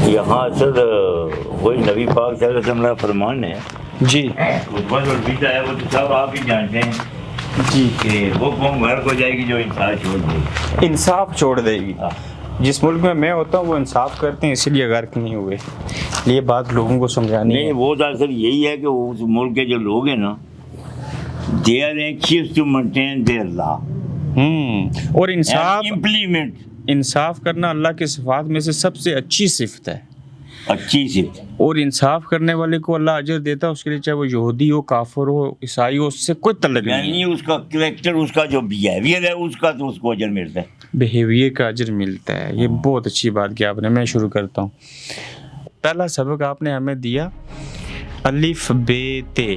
یہاں اصل وہی نبی پاک صلی اللہ علیہ وسلم کا فرمان ہے جی بس اور بیٹا ہے وہ تو سب آپ ہی جانتے ہیں جی کہ وہ قوم گھر کو جائے گی جو انصاف چھوڑ دے گی. انصاف چھوڑ دے گی. جس ملک میں ہوتا ہوں وہ انصاف کرتے ہیں، اسی لیے غرق نہیں ہوئے. یہ بات لوگوں کو سمجھانی ہے. نہیں وہ تو اصل یہی ہے کہ اس ملک کے جو لوگ ہیں نا they are anxious to maintain their law اور انصاف and implement. انصاف کرنا اللہ کی صفات میں سے سب سے اچھی صفت ہے. اچھی سے اور انصاف کرنے والے کو اللہ اجر دیتا ہے، اس کے لیے چاہے وہ یہودی ہو، کافر ہو، عیسائی ہو، اس سے کوئی تعلق نہیں یعنی ہے. اس کا کریکٹر، اس کا جو بیہیویئر ہے اس کا تو اس کو اجر ملتا ہے. بیہیویئر کا اجر ملتا ہے. یہ بہت اچھی بات کی آپ نے. میں شروع کرتا ہوں. پہلا سبق آپ نے ہمیں دیا الف بے تے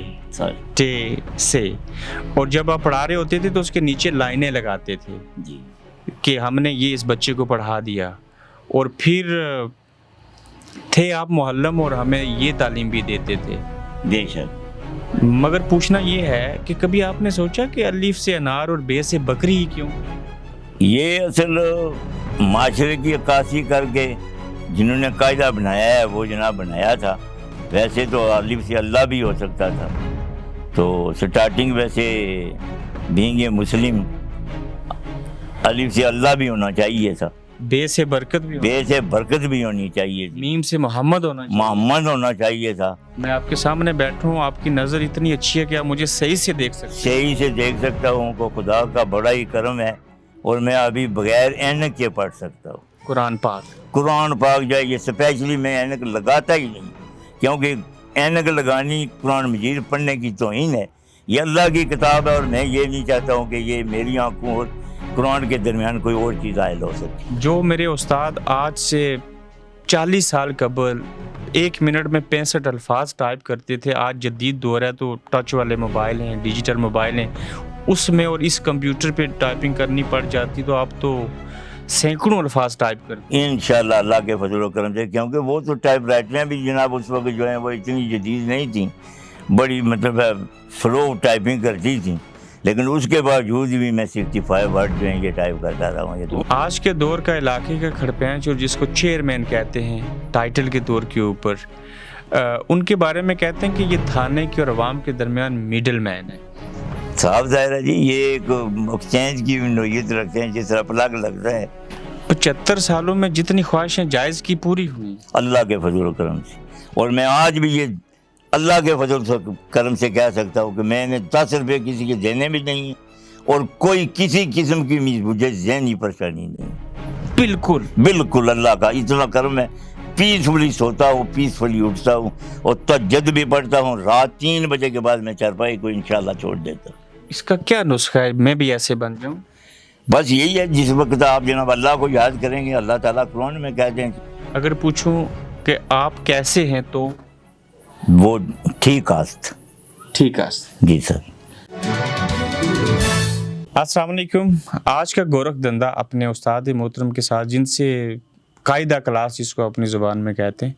ٹے سے، اور جب آپ پڑھا رہے ہوتے تھے تو اس کے نیچے لائنیں لگاتے تھے جی کہ ہم نے یہ اس بچے کو پڑھا دیا، اور پھر تھے آپ معلم اور ہمیں یہ تعلیم بھی دیتے تھے. بے شک. مگر پوچھنا یہ ہے کہ کبھی آپ نے سوچا کہ الف سے انار اور بے سے بکری ہی کیوں؟ یہ اصل معاشرے کی عکاسی کر کے جنہوں نے قاعدہ بنایا ہے وہ جناب بنایا تھا. ویسے تو الف سے اللہ بھی ہو سکتا تھا، تو سٹارٹنگ ویسے بینگ اے مسلم الف سے اللہ بھی ہونا چاہیے تھا، بے سے برکت بھی بے سے برکت بھی ہونی چاہیے تھی، میم سے محمد ہونا چاہیے. محمد ہونا چاہیے تھا. میں آپ کے سامنے بیٹھا ہوں، آپ کی نظر اتنی اچھی ہے کہ آپ مجھے صحیح سے دیکھ سکتے صحیح سے دیکھ سکتا ہوں کو خدا کا بڑا ہی کرم ہے، اور میں ابھی بغیر اینک کے پڑھ سکتا ہوں. قرآن پاک. قرآن پاک جو ہے یہ اسپیشلی میں اینک لگاتا ہی نہیں، کیونکہ اینک لگانی قرآن مجید پڑھنے کی توہین ہے. یہ اللہ کی کتاب ہے اور میں یہ نہیں چاہتا ہوں کہ یہ میری آنکھوں اور قرآن کے درمیان کوئی اور چیز حائل ہو سکتی. جو میرے استاد آج سے 40 سال قبل 1 منٹ میں 65 الفاظ ٹائپ کرتے تھے، آج جدید دور ہے تو ٹچ والے موبائل ہیں، ڈیجیٹل موبائل ہیں، اس میں اور اس کمپیوٹر پہ ٹائپنگ کرنی پڑ جاتی تو آپ تو سینکڑوں الفاظ ٹائپ کرتے. انشاءاللہ اللہ کے فضل و کرم سے، کیونکہ وہ تو ٹائپ رائٹریں بھی جناب اس وقت جو ہیں وہ اتنی جدید نہیں تھیں، بڑی مطلب سلو ٹائپنگ کرتی تھیں، لیکن اس کے باوجود بھی میں 65 ورڈ جو ہیں یہ ٹائپ کرتا رہا ہوں. یہ تو آج کے دور کا علاقے کا کھڑپینچ اور جس کو چیئرمین کہتے ہیں ٹائٹل کے دور کے اوپر، ان کے بارے میں کہتے ہیں کہ یہ تھانے کے اور عوام کے درمیان میڈل مین ہے. صاف ظاہر ہے جی، یہ ایک ایکسچینج کی نوعیت رکھتے ہیں جس طرح پلگ لگتا ہے. 75 سالوں میں جتنی خواہشیں جائز کی پوری ہوئی اللہ کے فضل و کرم سے، اور میں آج بھی یہ اللہ کے فضل و کرم سے کہہ سکتا ہوں کہ میں نے 10 روپے کسی کے دینے بھی نہیں ہیں، اور کوئی کسی قسم کی مجھے ذہنی پریشانی نہیں. بالکل بالکل اللہ کا اتنا کرم ہے. پیسفلی سوتا ہوں، پیسفلی اٹھتا ہوں، اور تہجد بھی پڑھتا ہوں. رات 3 بجے کے بعد میں چارپائی کو انشاءاللہ چھوڑ دیتا ہوں. اس کا کیا نسخہ ہے میں بھی ایسے بن جاؤں؟ بس یہی ہے، جس وقت آپ جناب اللہ کو یاد کریں گے اللہ تعالیٰ قرآن میں کہتے ہیں اگر پوچھوں کہ آپ کیسے ہیں تو وہ ٹھیک است. ٹھیک ہے. جی سر. السلام علیکم. آج کا گورکھ دھندا اپنے استاد محترم کے ساتھ، جن سے قاعدہ کلاس جس کو اپنی زبان میں کہتے ہیں،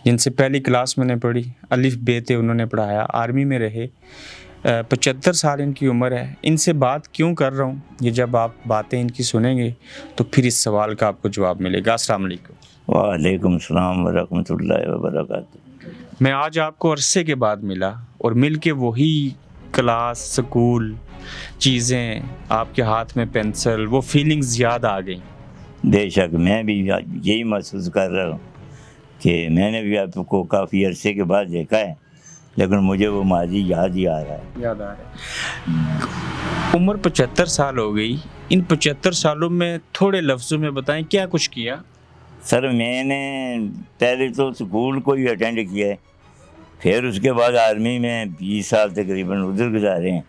جن سے پہلی کلاس میں نے پڑھی، الف بے تے انہوں نے پڑھایا، آرمی میں رہے، 75 سال ان کی عمر ہے. ان سے بات کیوں کر رہا ہوں، یہ جب آپ باتیں ان کی سنیں گے تو پھر اس سوال کا آپ کو جواب ملے گا. السلام علیکم. وعلیکم السلام ورحمۃ اللہ وبرکاتہ. میں آج آپ کو عرصے کے بعد ملا، اور مل کے وہی کلاس، سکول، چیزیں، آپ کے ہاتھ میں پینسل، وہ فیلنگز یاد آ گئیں. بے شک میں بھی یہی محسوس کر رہا ہوں کہ میں نے بھی آپ کو کافی عرصے کے بعد دیکھا ہے، لیکن مجھے وہ ماضی یاد ہی آ رہا ہے. یاد آ رہا ہے. عمر 75 سال ہو گئی. ان 75 سالوں میں تھوڑے لفظوں میں بتائیں کیا کچھ کیا؟ سر میں نے پہلے تو اسکول کو ہی اٹینڈ کیا ہے، پھر اس کے بعد آرمی میں 20 سال تقریباً ادھر گزارے ہیں.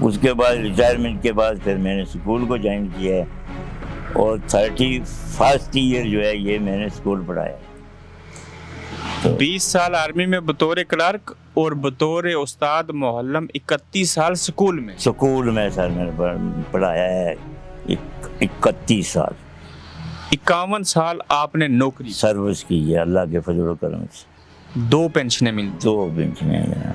اس کے بعد ریٹائرمنٹ کے بعد پھر میں نے اسکول کو جوائن کیا ہے، اور 31st ایئر جو ہے یہ میں نے اسکول پڑھایا. 20 سال آرمی میں بطور کلرک اور بطور استاد معلم 31 سال سکول میں. سکول میں سر میں نے پڑھایا ہے 31 سال. 51 سال آپ نے نوکری سروس کی ہے اللہ کے فضل و کرم سے. 2 پینشنیں ملتی. 2 پینشنیں ہیں.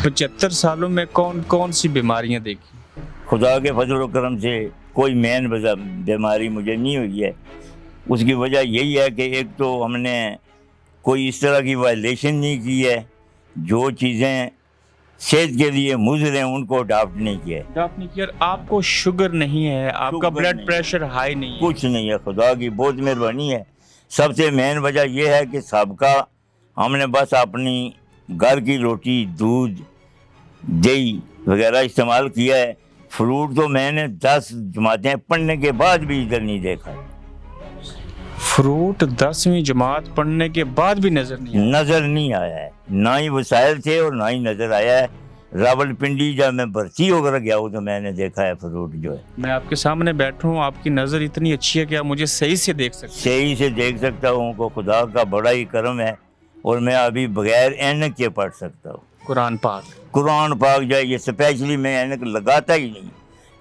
75 سالوں میں کون کون سی بیماریاں دیکھی؟ خدا کے فضل و کرم سے کوئی مین بیماری مجھے نہیں ہوئی ہے. اس کی وجہ یہی ہے کہ ایک تو ہم نے کوئی اس طرح کی وائلیشن نہیں کی ہے، جو چیزیں صحت کے لیے مضر ہیں ان کو اڈاپٹ نہیں کیا ہے۔ اڈاپٹ نہیں کیا۔ آپ کو شوگر نہیں ہے، آپ کا شوگر بلڈ نہیں، پریشر ہائی نہیں ہے؟ کچھ نہیں ہے، خدا کی بہت مہربانی ہے۔ سب سے مین وجہ یہ ہے کہ سابقہ ہم نے بس اپنی گھر کی روٹی، دودھ، دہی وغیرہ استعمال کیا ہے۔ فروٹ تو میں نے 10 جماعتیں پڑھنے کے بعد بھی ادھر نہیں دیکھا، فروٹ 10ویں جماعت پڑھنے کے بعد بھی نظر نہیں آیا؟ نظر نہیں آیا ہے، نہ ہی وسائل تھے اور نہ ہی نظر آیا ہے۔ راول پنڈی جب میں بھرتی ہو کر گیا ہوں تو میں نے دیکھا ہے فروٹ جو ہے۔ میں آپ کے سامنے بیٹھا ہوں، آپ کی نظر اتنی اچھی ہے کہ آپ مجھے صحیح سے دیکھ سکتے ہیں۔ صحیح سے دیکھ سکتا ہوں کو خدا کا بڑا ہی کرم ہے، اور میں ابھی بغیر اینک کے پڑھ سکتا ہوں قرآن پاک قرآن پاک جو ہے۔ یہ اسپیشلی میں اینک لگاتا ہی نہیں،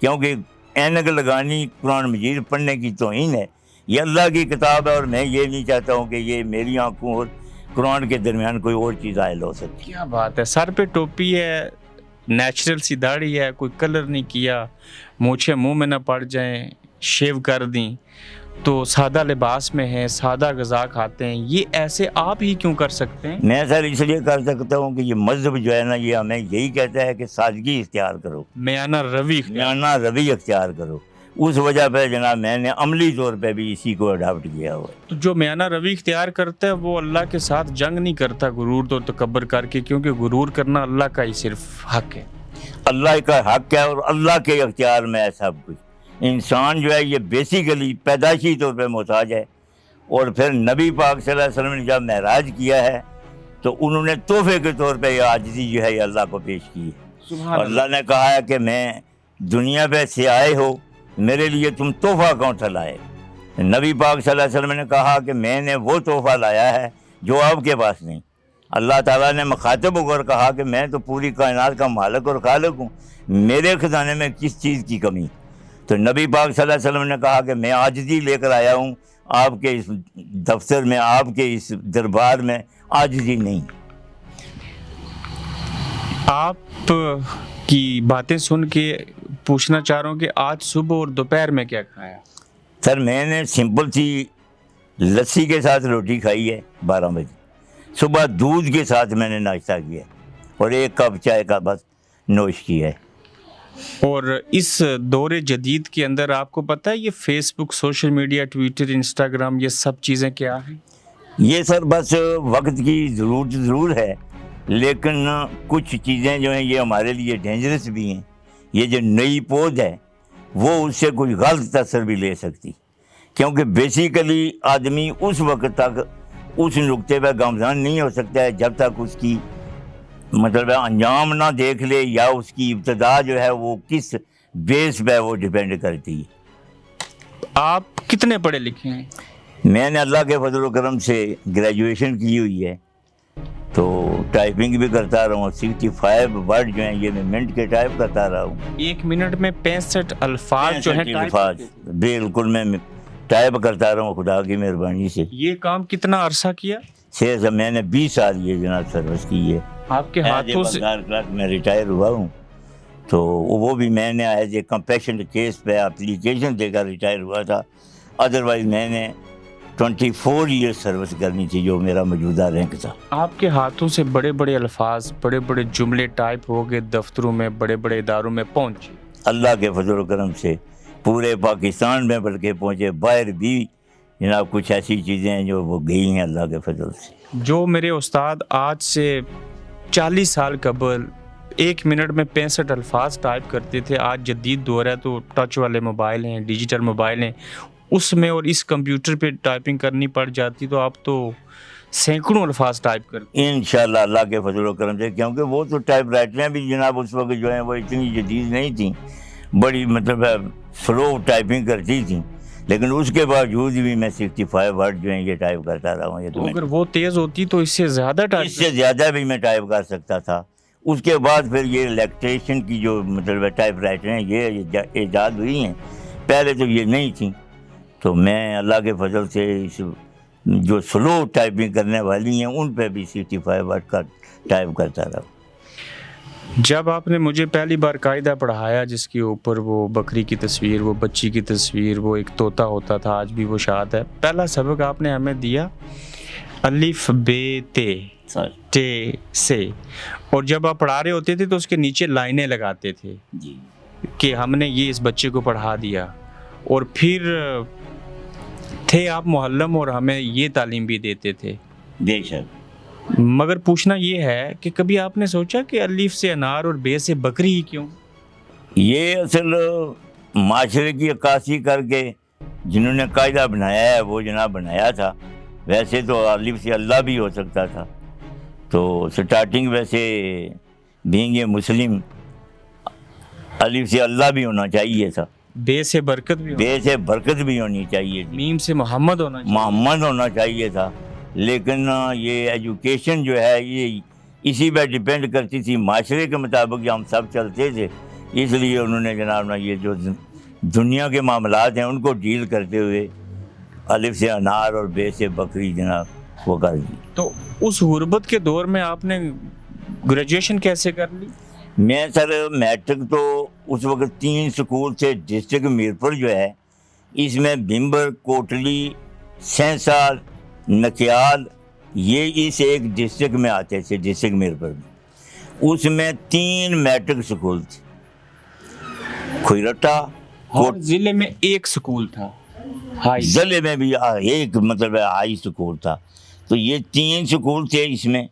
کیونکہ اینک لگانی قرآن مجید پڑھنے کی توہین ہے۔ یہ اللہ کی کتاب ہے، اور میں یہ نہیں چاہتا ہوں کہ یہ میری آنکھوں اور قرآن کے درمیان کوئی اور چیز حائل ہو سکتی۔ کیا بات ہے! سر پہ ٹوپی ہے، نیچرل سی داڑھی ہے، کوئی کلر نہیں کیا، مونچھیں منہ میں نہ پڑ جائیں، شیو کر دیں، تو سادہ لباس میں ہیں، سادہ غذا کھاتے ہیں، یہ ایسے آپ ہی کیوں کر سکتے ہیں؟ میں سر اس لیے کر سکتا ہوں کہ یہ مذہب جو ہے نا، یہ ہمیں یہی کہتا ہے کہ سادگی اختیار کرو، میانہ روی۔ میانہ روی اختیار کرو۔ اس وجہ پہ جناب میں نے عملی طور پہ بھی اسی کو اڈاپٹ کیا ہوا ہے۔ تو جو میانہ روی اختیار کرتا ہے وہ اللہ کے ساتھ جنگ نہیں کرتا غرور تو تکبر کر کے، کیونکہ غرور کرنا اللہ کا ہی صرف حق ہے۔ اللہ کا حق ہے، اور اللہ کے اختیار میں ہے سب کچھ۔ انسان جو ہے یہ بیسیکلی پیدائشی طور پہ محتاج ہے، اور پھر نبی پاک صلی اللہ علیہ وسلم نے جب معراج کیا ہے تو انہوں نے تحفے کے طور پہ یہ عاجزی جو ہے یہ اللہ کو پیش کی ہے۔ سبحان اللہ نے کہا ہے کہ میں دنیا پہ سے آئے ہو، میرے لیے تم تحفہ کون سا لائے؟ نبی پاک صلی اللہ علیہ وسلم نے کہا کہ میں نے وہ تحفہ لایا ہے جو آپ کے پاس نہیں۔ اللہ تعالیٰ نے مخاطب ہو کر کہا کہ میں تو پوری کائنات کا مالک اور خالق ہوں، میرے خزانے میں کس چیز کی کمی؟ تو نبی پاک صلی اللہ علیہ وسلم نے کہا کہ میں عاجزی لے کر آیا ہوں، آپ کے اس دفتر میں، آپ کے اس دربار میں عاجزی نہیں۔ آپ کی باتیں سن کے پوچھنا چاہ رہا ہوں کہ آج صبح اور دوپہر میں کیا کھایا؟ سر میں نے سمپل سی لسی کے ساتھ روٹی کھائی ہے 12 بجے، صبح دودھ کے ساتھ میں نے ناشتہ کیا اور 1 کپ چائے کا بس نوش کیا ہے۔ اور اس دور جدید کے اندر آپ کو پتہ ہے یہ فیس بک، سوشل میڈیا، ٹویٹر، انسٹاگرام، یہ سب چیزیں کیا ہیں؟ یہ سر بس وقت کی ضرورت ضرور ہے، لیکن کچھ چیزیں جو ہیں یہ ہمارے لیے ڈینجرس بھی ہیں۔ یہ جو نئی پود ہے وہ اس سے کچھ غلط اثر بھی لے سکتی، کیونکہ بیسیکلی آدمی اس وقت تک اس نقطے پہ گامزن نہیں ہو سکتا ہے جب تک اس کی مطلب انجام نہ دیکھ لے، یا اس کی ابتدا جو ہے وہ کس بیس پہ وہ ڈیپینڈ کرتی ہے۔ آپ کتنے پڑھے لکھے ہیں؟ میں نے اللہ کے فضل و کرم سے گریجویشن کی ہوئی ہے، تو ٹائپنگ بھی کرتا رہا ہوں۔ 65 ورڈ جو ہیں یہ میں منٹ کے ٹائپ کرتا رہا ہوں۔ 1 منٹ میں 65 الفاظ جو ہیں الفاظ بالکل میں ٹائپ کرتا رہا ہوں خدا کی مہربانی سے۔ یہ کام کتنا عرصہ کیا؟ میں نے 20 سال یہ جناب سروس کی ہے۔ آپ کے ہاتھوں سے کلرک میں ریٹائر ہوا ہوں، تو وہ بھی میں نے ایز اے کمپیشن کیس پہ اپلیکیشن دے کر ریٹائر ہوا تھا۔ ادروائز میں نے 24 ایئر سروس کرنی تھی جو میرا موجودہ رینک تھا۔ آپ کے ہاتھوں سے بڑے بڑے الفاظ، بڑے بڑے جملے ٹائپ ہو گئے، دفتروں میں، بڑے بڑے اداروں میں پہنچے۔ اللہ کے فضل و کرم سے پورے پاکستان میں بلکہ پہنچے، باہر بھی جناب کچھ ایسی چیزیں ہیں جو وہ گئی ہیں اللہ کے فضل سے۔ جو میرے استاد آج سے 40 سال قبل 1 منٹ میں 65 الفاظ ٹائپ کرتے تھے، آج جدید دور ہے تو ٹچ والے موبائل ہیں، ڈیجیٹل موبائل ہیں، اس میں اور اس کمپیوٹر پہ ٹائپنگ کرنی پڑ جاتی، تو آپ تو سینکڑوں الفاظ ٹائپ کرتے۔ انشاءاللہ اللہ کے فضل و کرم سے، کیونکہ وہ تو ٹائپ رائٹریں بھی جناب اس وقت جو ہیں وہ اتنی جدید نہیں تھیں، بڑی مطلب سلو ٹائپنگ کرتی تھیں، لیکن اس کے باوجود بھی میں 65 ورڈ جو ہیں یہ ٹائپ کرتا رہا ہوں۔ تو اگر وہ تیز ہوتی تو اس سے زیادہ ٹائپ؟ اس سے زیادہ بھی میں ٹائپ کر سکتا تھا۔ اس کے بعد پھر یہ الیکٹریشن کی جو مطلب ٹائپ رائٹر ہیں یہ ایجاد ہوئی ہیں، پہلے تو یہ نہیں تھیں، تو میں اللہ کے فضل سے اس جو سلو ٹائپنگ کرنے والی ہیں ان پہ بھی 65 ورڈ کا ٹائپ کرتا رہا۔ جب آپ نے مجھے پہلی بار قاعدہ پڑھایا جس کے اوپر وہ بکری کی تصویر، وہ بچی کی تصویر، وہ ایک طوطا ہوتا تھا، آج بھی وہ شاد ہے، پہلا سبق آپ نے ہمیں دیا الف بے تے ٹے سے، اور جب آپ پڑھا رہے ہوتے تھے تو اس کے نیچے لائنیں لگاتے تھے جی کہ ہم نے یہ اس بچے کو پڑھا دیا، اور پھر تھے آپ معلم اور ہمیں یہ تعلیم بھی دیتے تھے. بے شک. مگر پوچھنا یہ ہے کہ کبھی آپ نے سوچا کہ الف سے انار اور بے سے بکری ہی کیوں؟ یہ اصل معاشرے کی عکاسی کر کے جنہوں نے قاعدہ بنایا ہے وہ جناب بنایا تھا. ویسے تو الف سے اللہ بھی ہو سکتا تھا، تو سٹارٹنگ ویسے بینگ اے مسلم الف سے اللہ بھی ہونا چاہیے تھا، بے سے برکت بھی بے سے برکت بھی ہونی چاہیے تھی، میم سے محمد ہونا چاہیے. محمد ہونا چاہیے تھا. لیکن یہ ایجوکیشن جو ہے یہ اسی پہ ڈپینڈ کرتی تھی، معاشرے کے مطابق ہم سب چلتے تھے، اس لیے انہوں نے جناب نا یہ جو دنیا کے معاملات ہیں ان کو ڈیل کرتے ہوئے الف سے انار اور بے سے بکری جناب وہ کر دی. تو اس غربت کے دور میں آپ نے گریجویشن کیسے کر لی؟ میں سر میٹرک تو اس وقت 3 سکول تھے ڈسٹرکٹ میرپور جو ہے، اس میں بمبر، کوٹلی، سینسار، نکیال، یہ اس ایک ڈسٹرکٹ میں آتے تھے، ڈسٹرکٹ میرپور میں. اس میں 3 میٹرک سکول تھے، کھوئرٹا ہر ضلع میں ایک سکول تھا، ہائی ضلع میں بھی ایک مطلب ہائی سکول تھا. تو یہ 3 سکول تھے، اس میں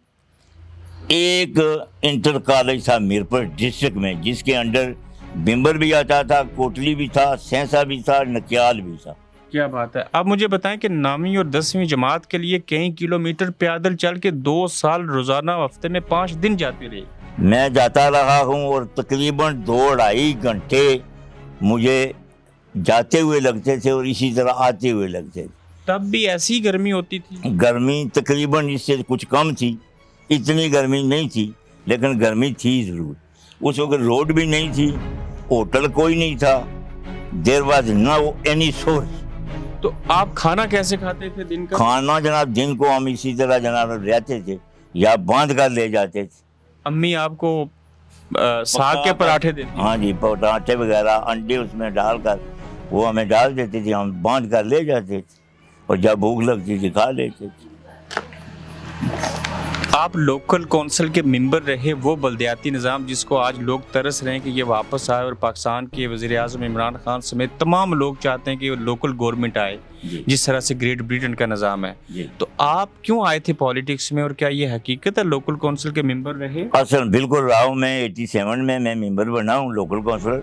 ایک انٹر کالج تھا میرپور ڈسٹرکٹ میں جس کے انڈر بمبر بھی آتا تھا، کوٹلی بھی تھا، سینسا بھی تھا، نکیال بھی تھا. کیا بات ہے. اب مجھے بتائیں کہ 9ویں اور 10ویں جماعت کے لیے کئی کلومیٹر پیدل چل کے 2 سال روزانہ ہفتے میں 5 دن جاتے رہے. میں جاتا رہا ہوں اور تقریباً 2-2.5 گھنٹے مجھے جاتے ہوئے لگتے تھے اور اسی طرح آتے ہوئے لگتے تھے. تب بھی ایسی گرمی ہوتی تھی؟ گرمی تقریباً اس سے کچھ کم تھی، اتنی گرمی نہیں تھی لیکن گرمی تھی ضرور. اس وقت روڈ بھی نہیں تھی، ہوٹل کوئی نہیں تھا، there was know any source. تو آپ کھانا کیسے کھاتے تھے دن کا؟ کھانا جناب دن کو ہم اسی طرح جناب رہتے تھے یا باندھ کر لے جاتے تھے. امی آپ کو ساگ کے پراٹھے دیتی؟ ہاں جی، پراٹھے وغیرہ انڈے اس میں ڈال کر وہ ہمیں ڈال دیتے تھے، ہم باندھ کر لے جاتے تھے اور جب بھوک لگتی تھی کھا لیتے تھے. آپ لوکل کونسل کے ممبر رہے، وہ بلدیاتی نظام جس کو آج لوگ ترس رہے ہیں کہ یہ واپس آئے، اور پاکستان کے وزیر اعظم عمران خان سمیت تمام لوگ چاہتے ہیں کہ لوکل گورنمنٹ آئے جس طرح سے گریٹ بریٹن کا نظام ہے. تو آپ کیوں آئے تھے پالیٹکس میں، اور کیا یہ حقیقت ہے لوکل کونسل کے ممبر رہے؟ اصل بالکل رہا ہوں. میں 87 میں ممبر بنا ہوں لوکل کونسلر،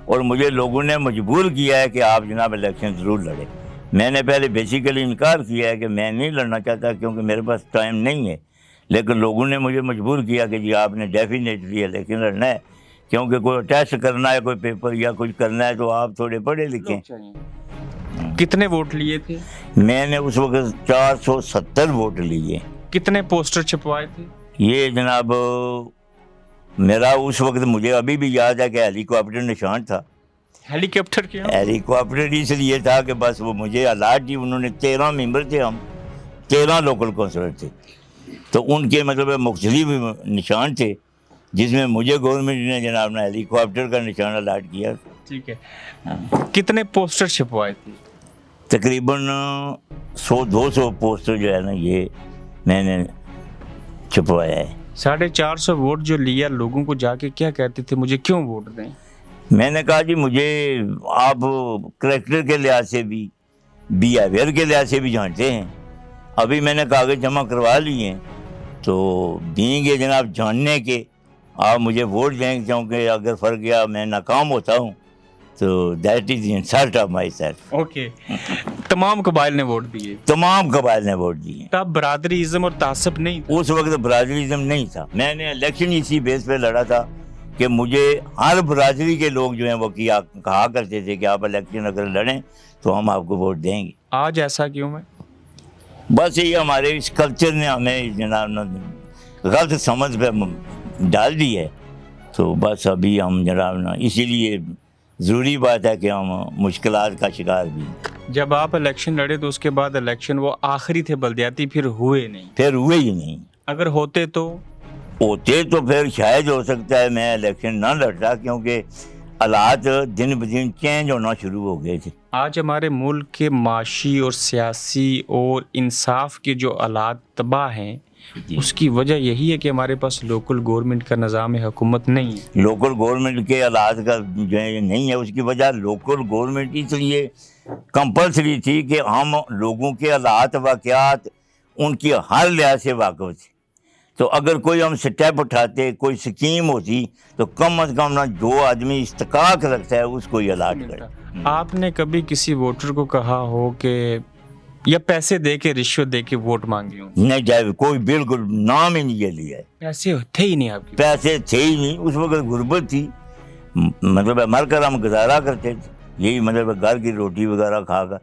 اور مجھے لوگوں نے مجبور کیا ہے کہ آپ جناب الیکشن ضرور لڑیں. میں نے پہلے بیسیکلی انکار کیا ہے کہ میں نہیں لڑنا چاہتا کیونکہ میرے پاس ٹائم نہیں ہے، لیکن لوگوں نے مجھے مجبور کیا کہ جی آپ نے ڈیفینیٹلی الیکشن لڑنا ہے، کیونکہ کوئی ٹیسٹ کرنا ہے، کوئی پیپر یا کچھ کرنا ہے تو آپ تھوڑے پڑھے لکھیں. کتنے ووٹ لیے تھے؟ میں نے اس وقت 470 ووٹ لیے. کتنے پوسٹر چھپوائے تھے؟ یہ جناب میرا اس وقت مجھے ابھی بھی یاد ہے کہ ہیلی کاپٹر نشان تھا. ہیلی کاپٹر کیا؟ ہیلی کاپٹر اس لیے تھا کہ بس وہ مجھے الاٹ دی. انہوں نے 13 ممبر تھے، ہم 13 لوکل کونسلر تھے، تو ان کے مطلب مختلف نشان تھے جس میں مجھے گورنمنٹ نے جناب نا ہیلی کاپٹر کا نشان الاٹ کیا. ٹھیک ہے. کتنے پوسٹر چھپوائے تھے؟ تقریباً 100-200 پوسٹر جو ہے نا یہ میں نے چھپوایا ہے. 450 ووٹ جو لیا، لوگوں کو جا کے کیا کہتے تھے مجھے کیوں ووٹ دیں؟ میں نے کہا جی مجھے آپ کریکٹر کے لحاظ سے بھی، بیہیویئر کے لحاظ سے بھی جانتے ہیں. ابھی میں نے کاغذ جمع کروا لیے ہیں، تو دیں گے جناب جاننے کے آپ مجھے ووٹ دیں، کیونکہ اگر فرق گیا میں ناکام ہوتا ہوں تو that is insult of my self. Okay. تمام قبائل نے ووٹ دیے؟ تمام قبائل نے ووٹ دیے. تب برادری ازم اور تعصب نہیں تھا؟ اس وقت برادریزم نہیں تھا. میں نے الیکشن اسی بیس پہ لڑا تھا کہ مجھے ہر برادری کے لوگ جو ہیں وہ کہا کرتے تھے کہ آپ الیکشن اگر لڑیں تو ہم آپ کو ووٹ دیں گے. آج ایسا کیوں ہے؟ بس یہ ہمارے اس کلچر نے ہمیں جناب غلط سمجھ پہ ڈال دی ہے، تو بس ابھی ہم جناب نا اسی لیے ضروری بات ہے کہ ہم مشکلات کا شکار بھی. جب آپ الیکشن لڑے تو اس کے بعد الیکشن وہ آخری تھے بلدیاتی، پھر ہوئے نہیں؟ پھر ہوئے ہی نہیں. اگر ہوتے تو ہوتے تو پھر شاید ہو سکتا ہے میں الیکشن نہ لڑتا، کیونکہ حالات دن بدن چینج ہونا شروع ہو گئے تھے۔ آج ہمارے ملک کے معاشی اور سیاسی اور انصاف کے جو حالات تباہ ہیں، اس کی وجہ یہی ہے کہ ہمارے پاس لوکل گورنمنٹ کا نظام حکومت نہیں ہے۔ لوکل گورنمنٹ کے حالات کا جو ہے نہیں ہے، اس کی وجہ لوکل گورنمنٹ اس لیے کمپلسری تھی کہ ہم لوگوں کے حالات واقعات ان کی ہر لحاظ سے واقف تھے، تو اگر کوئی ہم سٹیپ اٹھاتے، کوئی سکیم ہوتی، تو کم از کم نہ جو آدمی استحقاق رکھتا ہے اس کو ہی الاٹ کرے۔ آپ نے کبھی کسی ووٹر کو کہا ہو کہ یا پیسے دے کے رشوت دے کے ووٹ مانگی ہوں؟ نہیں جائے، کوئی بالکل نام ہی نہیں لیا ہے، پیسے تھے ہی نہیں آپ کے؟ پیسے تھے ہی نہیں، اس وقت غربت تھی، مطلب مر کر ہم گزارا کرتے تھے، یہی مطلب گھر کی روٹی وغیرہ کھا کر،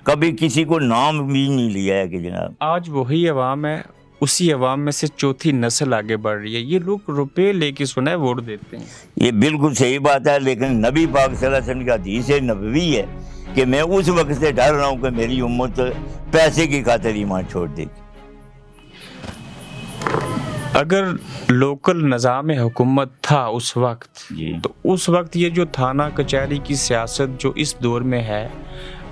کبھی کسی کو نام بھی نہیں لیا ہے کہ جناب۔ آج وہی عوام ہے، اسی عوام میں سے چوتھی نسل آگے بڑھ رہی ہے، یہ لوگ روپے لے کے سنا ہے ووٹ دیتے ہیں۔ یہ بالکل صحیح بات ہے، لیکن نبی پاک صلی اللہ علیہ وسلم کا حدیث نبوی ہے کہ میں اس وقت سے ڈر رہا ہوں کہ میری امت پیسے کی خاطر ایمان چھوڑ دے گی۔ اگر لوکل نظام حکومت تھا اس وقت، جی تو اس وقت یہ جو تھانہ کچہری کی سیاست جو اس دور میں ہے،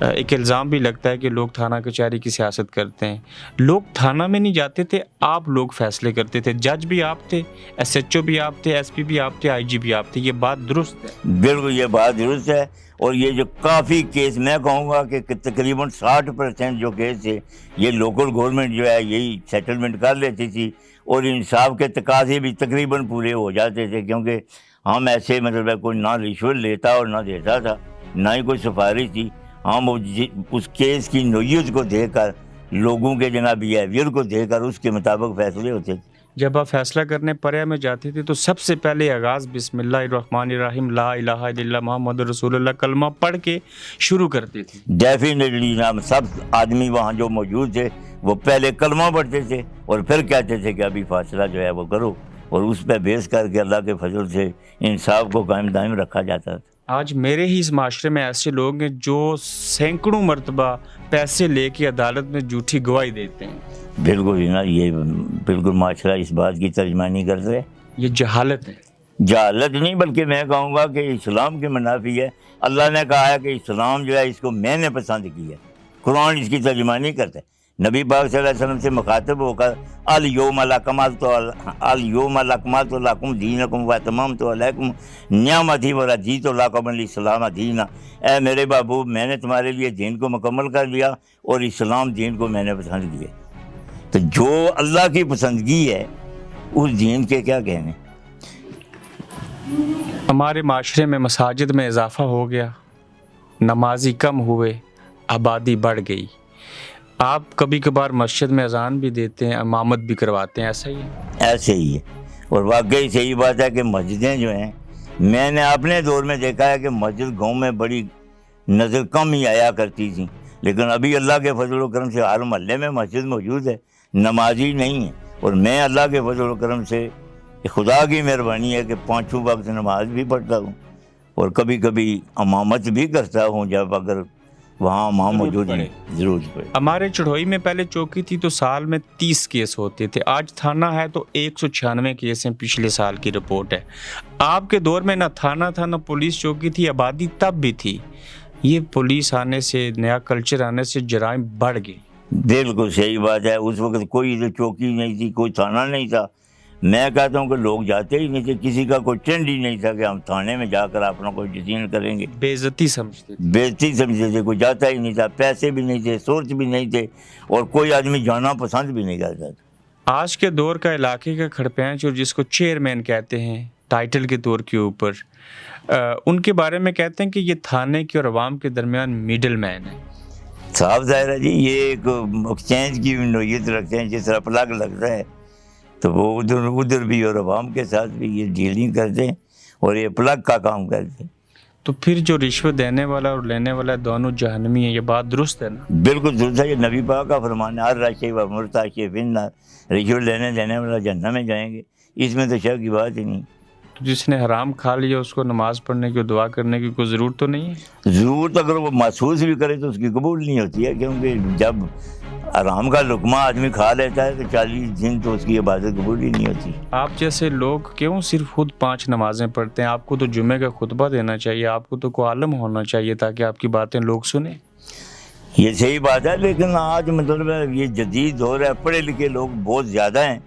ایک الزام بھی لگتا ہے کہ لوگ تھانہ کچہری کی سیاست کرتے ہیں۔ لوگ تھانہ میں نہیں جاتے تھے، آپ لوگ فیصلے کرتے تھے، جج بھی آپ تھے، ایس ایچ او بھی آپ تھے، ایس پی بھی آپ تھے، آئی جی بھی آپ تھے، یہ بات درست ہے؟ بالکل یہ بات درست ہے، اور یہ جو کافی کیس میں کہوں گا کہ تقریباً 60% جو کیس تھے یہ لوکل گورنمنٹ جو ہے یہی سیٹلمنٹ کر لیتی تھی، اور انصاف کے تقاضے بھی تقریباً پورے ہو جاتے تھے، کیونکہ ہم ایسے مطلب کوئی نہ رشوت لیتا اور نہ دیتا تھا، نہ ہی کوئی سفارش تھی، ہم اس کیس کی نوعیت کو دیکھ کر، لوگوں کے جناب بیہیویئر کو دیکھ کر اس کے مطابق فیصلے ہوتے تھے۔ جب آپ فیصلہ کرنے پریا میں جاتے تھے تو سب سے پہلے آغاز بسم اللہ الرحمن الرحیم لا الہ الا اللہ محمد رسول اللہ کلمہ پڑھ کے شروع کرتے تھے۔ ڈیفینیٹلی جناب، سب آدمی وہاں جو موجود تھے وہ پہلے کلمہ پڑھتے تھے اور پھر کہتے تھے کہ ابھی فیصلہ جو ہے وہ کرو، اور اس پہ بیس کر کے اللہ کے فضل سے انصاف کو قائم دائم رکھا جاتا تھا۔ آج میرے ہی اس معاشرے میں ایسے لوگ ہیں جو سینکڑوں مرتبہ پیسے لے کے عدالت میں جھوٹی گواہی دیتے ہیں۔ بالکل جناب، یہ بالکل معاشرہ اس بات کی ترجمانی کرتا ہے۔ یہ جہالت ہے۔ جہالت نہیں، بلکہ میں کہوں گا کہ اسلام کے منافی ہے۔ اللہ نے کہا ہے کہ اسلام جو ہے اس کو میں نے پسند کیا ہے، قرآن اس کی ترجمانی کرتا ہے۔ نبی پاک صلی اللہ علیہ وسلم سے مخاطب ہو کر الیوم اکملت لکم دینکم واتممت علیکم نعمتی ورضیت لکم الاسلام دینا، اے میرے محبوب میں نے تمہارے لیے دین کو مکمل کر دیا اور اسلام دین کو میں نے پسند کیا۔ تو جو اللہ کی پسندگی ہے اس دین کے کیا کہنے۔ ہمارے معاشرے میں مساجد میں اضافہ ہو گیا، نمازی کم ہوئے، آبادی بڑھ گئی۔ آپ کبھی کبھار مسجد میں اذان بھی دیتے ہیں، امامت بھی کرواتے ہیں، ایسا ہی ہے؟ ایسے ہی ہے، اور واقعی صحیح بات ہے کہ مسجدیں جو ہیں، میں نے اپنے دور میں دیکھا ہے کہ مسجد گاؤں میں بڑی نظر کم ہی آیا کرتی تھی، لیکن ابھی اللہ کے فضل و کرم سے ہر محلے میں مسجد موجود ہے، نمازی نہیں ہے، اور میں اللہ کے فضل و کرم سے خدا کی مہربانی ہے کہ 5 وقت نماز بھی پڑھتا ہوں، اور کبھی کبھی امامت بھی کرتا ہوں جب اگر وہاں امام موجود ہیں، ضرورت پڑے۔ ہمارے چڑھوئی میں پہلے چوکی تھی تو سال میں 30 کیس ہوتے تھے، آج تھانہ ہے تو 196 کیس ہیں، پچھلے سال کی رپورٹ ہے۔ آپ کے دور میں نہ تھانہ تھا نہ پولیس چوکی تھی، آبادی تب بھی تھی۔ یہ پولیس آنے سے، نیا کلچر آنے سے جرائم بڑھ گئے۔ بالکل صحیح بات ہے، اس وقت کوئی چوکی نہیں تھی، کوئی تھانہ نہیں تھا، میں کہتا ہوں کہ لوگ جاتے ہی نہیں تھے، کسی کا کوئی ٹرینڈ ہی نہیں تھا کہ ہم تھانے میں جا کر اپنا کوئی ڈیسیژن کریں گے، بے عزتی سمجھتے تھے۔ بےزتی سمجھتے تھے، کوئی جاتا ہی نہیں تھا، پیسے بھی نہیں تھے، سورس بھی نہیں تھے، اور کوئی آدمی جانا پسند بھی نہیں کرتا تھا۔ آج کے دور کا علاقے کا کھڑپینچ اور جس کو چیئرمین کہتے ہیں ٹائٹل کے طور کے اوپر، ان کے بارے میں کہتے ہیں کہ یہ تھانے کے اور عوام کے درمیان میڈل مین ہے۔ صاف ظاہر ہے جی، یہ ایک ایکسچینج کی نوعیت رکھتے ہیں، جس طرح پلگ لگتا ہے تو وہ ادھر بھی اور عوام کے ساتھ بھی یہ ڈیلنگ کرتے ہیں، اور یہ پلگ کا کام کرتے ہیں۔ تو پھر جو رشوت دینے والا اور لینے والا دونوں جہنمی ہیں، یہ بات درست ہے نا؟ بالکل درست ہے، یہ نبی پاک کا فرمان ہے، ہر راشی و مرتاشی فی النار، رشوت لینے دینے والا جہنم میں جائیں گے، اس میں تو شک کی بات ہی نہیں۔ تو جس نے حرام کھا لیا اس کو نماز پڑھنے کی، دعا کرنے کی کوئی ضرورت تو نہیں ہے؟ ضرورت اگر وہ محسوس بھی کرے تو اس کی قبول نہیں ہوتی ہے، کیونکہ جب آرام کا لقمہ آدمی کھا لیتا ہے تو 40 دن تو اس کی عبادت قبول ہی نہیں ہوتی. آپ جیسے لوگ کیوں صرف خود 5 نمازیں پڑھتے ہیں؟ آپ کو تو جمعے کا خطبہ دینا چاہیے, آپ کو تو کوئی عالم ہونا چاہیے تاکہ آپ کی باتیں لوگ سنیں. یہ صحیح بات ہے, لیکن آج مطلب یہ جدید دور ہے, پڑھے لکھے لوگ بہت زیادہ ہیں,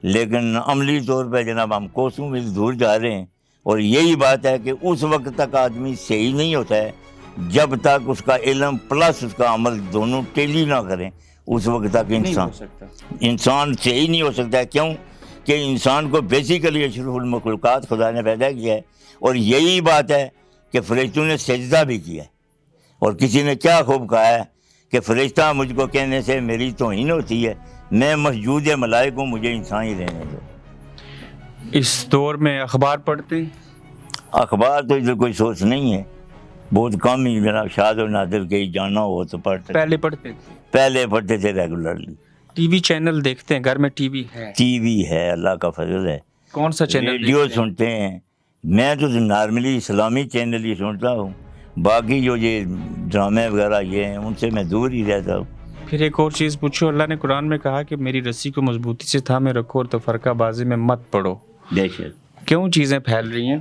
لیکن عملی طور پہ جناب ہم کوسوں میل دور جا رہے ہیں. اور یہی بات ہے کہ اس وقت تک آدمی صحیح نہیں ہوتا ہے جب تک اس کا علم پلس اس کا عمل دونوں ٹیلی نہ کریں. اس وقت تک انسان صحیح نہیں ہو سکتا ہے. کیوں کہ انسان کو بیسیکلی اشرف المخلوقات خدا نے پیدا کیا ہے, اور یہی بات ہے کہ فرشتوں نے سجدہ بھی کیا ہے. اور کسی نے کیا خوب کہا ہے کہ فرشتہ مجھ کو کہنے سے میری توہین ہوتی ہے, میں مسجود ملائک ہوں, مجھے انسان ہی رہنے دو. اس دور میں اخبار پڑھتے ہیں؟ اخبار تو ادھر کوئی سوچ نہیں ہے, بہت کم ہی جناب شاد و نادر کہیں جانا ہو تو پڑھتے. پہلے پڑھتے تھے؟ پہلے پڑھتے تھے ریگولرلی. ٹی وی چینل دیکھتے ہیں؟ گھر میں ٹی وی ہے؟ ٹی وی ہے, اللہ کا فضل ہے. کون سا چینل؟ ریڈیو سنتے ہیں. میں تو نارملی اسلامی چینل ہی سنتا ہوں, باقی جو یہ ڈرامے وغیرہ یہ ہیں ان سے میں دور ہی رہتا ہوں. پھر ایک اور چیز پوچھو, اللہ نے قرآن میں کہا کہ میری رسی کو مضبوطی سے تھامے رکھو اور تفرقہ بازی میں مت پڑو. بے شک. کیوں چیزیں پھیل رہی ہیں؟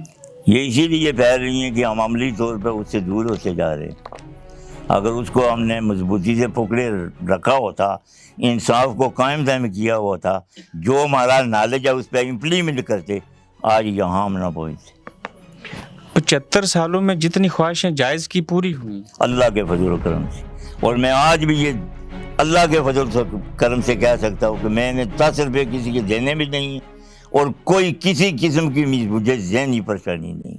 یہ اسی لیے پھیل رہی ہیں کہ ہم عملی طور پہ اس سے دور ہوتے جا رہے ہیں. اگر اس کو ہم نے مضبوطی سے پکڑے رکھا ہوتا, انصاف کو قائم دائم کیا ہوا تھا, جو ہمارا نالج ہے اس پہ امپلیمنٹ کرتے, آج یہاں ہم نہ پہنچتے. 75 سالوں میں جتنی خواہشیں جائز کی پوری ہوئی اللہ کے فضل و کرم سے. اور میں آج بھی یہ اللہ کے فضل و کرم سے کہہ سکتا ہوں کہ میں نے 10 روپے کسی کے دینے بھی نہیں ہیں, اور کوئی کسی قسم کی مجھے ذہنی پریشانی نہیں.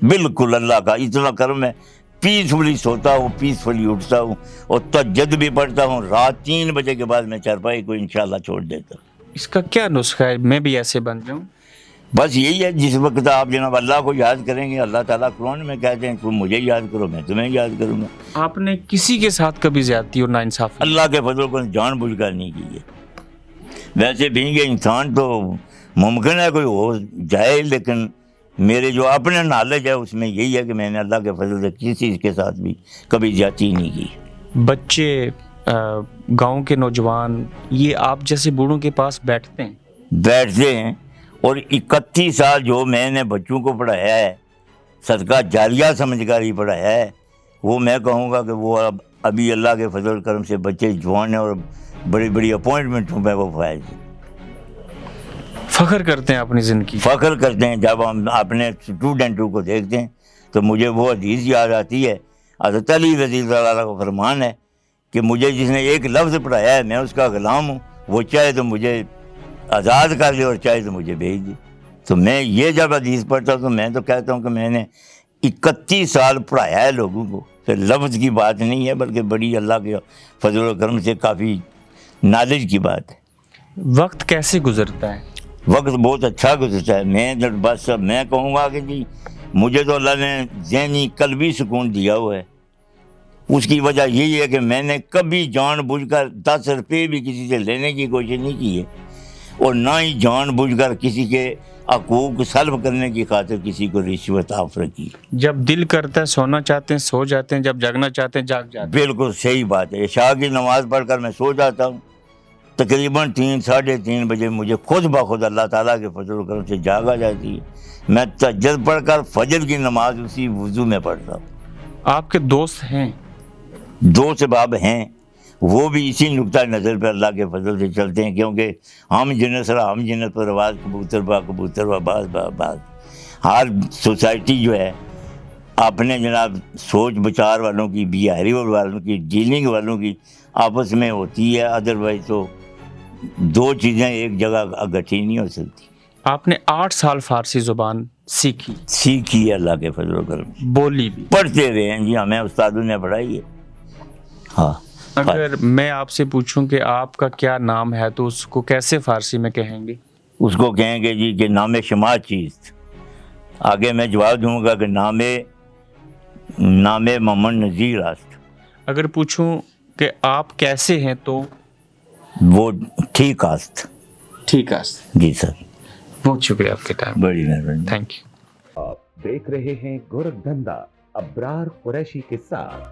بالکل اللہ کا اتنا کرم ہے. پیسفلی سوتا ہوں, پیسفلی اٹھتا ہوں, اور تہجد بھی پڑھتا ہوں. رات 3 بجے کے بعد میں چارپائی کو انشاءاللہ چھوڑ دیتا ہوں. اس کا کیا نسخہ ہے میں بھی ایسے بن جاؤں؟ بس یہی ہے, جس وقت آپ جناب اللہ کو یاد کریں گے, اللہ تعالیٰ قرآن میں کہتے ہیں تم مجھے یاد کرو میں تمہیں یاد کروں گا. آپ نے کسی کے ساتھ کبھی زیادتی اور ناانصافی؟ اللہ کے فضل کو جان بوجھ کر نہیں کی ہے. ویسے بھی کہ انسان تو ممکن ہے کوئی ہو جائے, لیکن میرے جو اپنے نالج ہے اس میں یہی ہے کہ میں نے اللہ کے فضل سے کسی کے ساتھ بھی کبھی زیادتی نہیں کی. بچے, گاؤں کے نوجوان, یہ آپ جیسے بوڑھوں کے پاس بیٹھتے ہیں, اور 31 سال جو میں نے بچوں کو پڑھایا ہے, صدقہ جاریہ سمجھ کر ہی پڑھایا ہے, وہ میں کہوں گا کہ وہ ابھی اللہ کے فضل کرم سے بچے جوان ہیں اور بڑی بڑی اپوائنٹمنٹوں پہ وہ فائز ہیں. فخر کرتے ہیں اپنی زندگی. فخر کرتے ہیں. جب ہم اپنے اسٹوڈنٹوں کو دیکھتے ہیں تو مجھے وہ حدیث یاد آتی ہے, حضرت علی رضی اللہ عنہ کا فرمان ہے کہ مجھے جس نے ایک لفظ پڑھایا ہے میں اس کا غلام ہوں, وہ چاہے تو مجھے آزاد کر دے اور چاہے تو مجھے بھیج دے. تو میں یہ جب حدیث پڑھتا ہوں تو میں تو کہتا ہوں کہ میں نے 31 سال پڑھایا ہے لوگوں کو. پھر لفظ کی بات نہیں ہے بلکہ بڑی اللہ کے فضل و کرم سے کافی نالج کی بات ہے. وقت کیسے گزرتا ہے؟ وقت بہت اچھا گزرتا ہے. میں کہوں گا کہ جی مجھے تو اللہ نے ذہنی قلبی سکون دیا ہوا ہے. اس کی وجہ یہی ہے کہ میں نے کبھی جان بوجھ کر 10 روپے بھی کسی سے لینے کی کوشش نہیں کی ہے, اور نہ ہی جان بوجھ کر کسی کے حقوق سلب کرنے کی خاطر کسی کو رشوت آفر کی. جب دل کرتا ہے سونا چاہتے ہیں سو جاتے ہیں, جب جاگنا چاہتے ہیں جاگ جاتے ہیں. بالکل صحیح بات ہے. عشاء کی نماز پڑھ کر میں سو جاتا ہوں, تقریباً 3 ساڑھے 3 بجے مجھے خود بخود اللہ تعالیٰ کے فضل و کرم سے جاگ آ جاتی ہے. میں تہجد پڑھ کر فجر کی نماز اسی وضو میں پڑھتا ہوں. آپ کے دوست ہیں؟ دوست باب ہیں, وہ بھی اسی نقطہ نظر پہ اللہ کے فضل سے چلتے ہیں, کیونکہ ہم جنت پر آواز کبوتر با کبوتر با باز با باز. ہر سوسائٹی جو ہے اپنے جناب سوچ بچار والوں کی, بیہیویئر والوں کی, ڈیلنگ والوں کی آپس میں ہوتی ہے. ادروائز تو 2 چیزیں ایک جگہ اکٹھی نہیں ہو سکتی. آپ نے 8 سال فارسی زبان سیکھی ہے اللہ کے فضل و کرم. بولی بھی پڑھتے رہے ہیں جی, ہمیں استادوں نے پڑھائی ہے. ہاں, اگر میں آپ سے پوچھوں کہ آپ کا کیا نام ہے تو اس کو کیسے فارسی میں کہیں گے؟ اس کو کہیں گے جی کہ نام شما چیز. آگے میں جواب دوں گا کہ نام محمد نذیر است. اگر پوچھوں کہ آپ کیسے ہیں تو وہ ٹھیک است. جی سر, بہت شکریہ آپ کے ٹائم. بڑی مہربانی. Thank you. آپ دیکھ رہے ہیں گورکھ دھندا ابرار قریشی کے ساتھ.